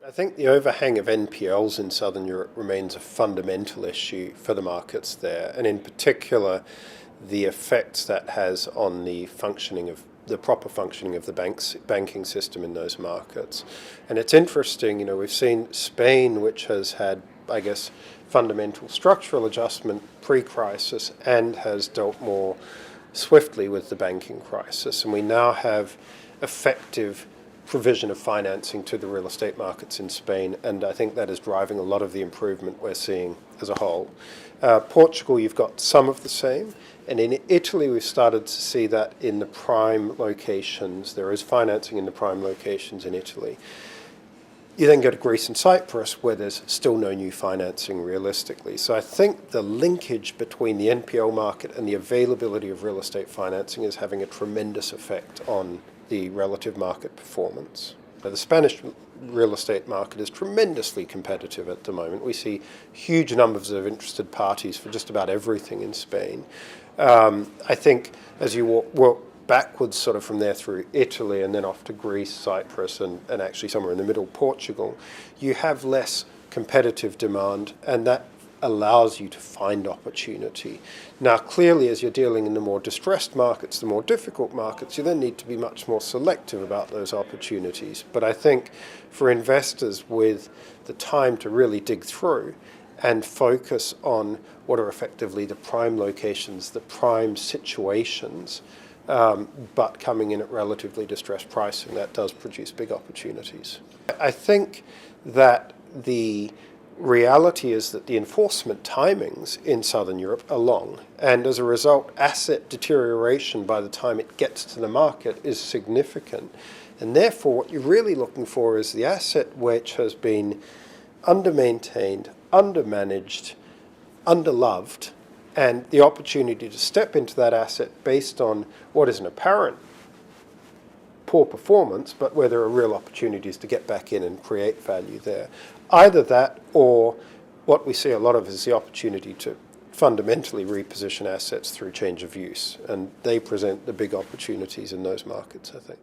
I think the overhang of NPLs in Southern Europe remains a fundamental issue for the markets there, and in particular the effects that has on the proper functioning of the banking system in those markets. And it's interesting, we've seen Spain, which has had, I guess, fundamental structural adjustment pre-crisis and has dealt more swiftly with the banking crisis, and we now have effective provision of financing to the real estate markets in Spain, and I think that is driving a lot of the improvement we're seeing as a whole. Portugal, you've got some of the same, and in Italy we've started to see that in the prime locations. There is financing in the prime locations in Italy. You then go to Greece and Cyprus, where there's still no new financing realistically. So I think the linkage between the NPL market and the availability of real estate financing is having a tremendous effect on the relative market performance. Now, the Spanish real estate market is tremendously competitive at the moment. We see huge numbers of interested parties for just about everything in Spain. I think as you walk backwards sort of from there through Italy and then off to Greece, Cyprus, and actually somewhere in the middle, Portugal, you have less competitive demand, and that allows you to find opportunity. Now, clearly, as you're dealing in the more distressed markets, the more difficult markets, you then need to be much more selective about those opportunities. But I think for investors with the time to really dig through and focus on what are effectively the prime locations, the prime situations, but coming in at relatively distressed pricing, that does produce big opportunities. I think that the reality is that the enforcement timings in Southern Europe are long, and as a result, asset deterioration by the time it gets to the market is significant. And therefore, what you're really looking for is the asset which has been under-maintained, under-managed, under-loved, and the opportunity to step into that asset based on what is an apparent poor performance, but where there are real opportunities to get back in and create value there. Either that, or what we see a lot of is the opportunity to fundamentally reposition assets through change of use, and they present the big opportunities in those markets, I think.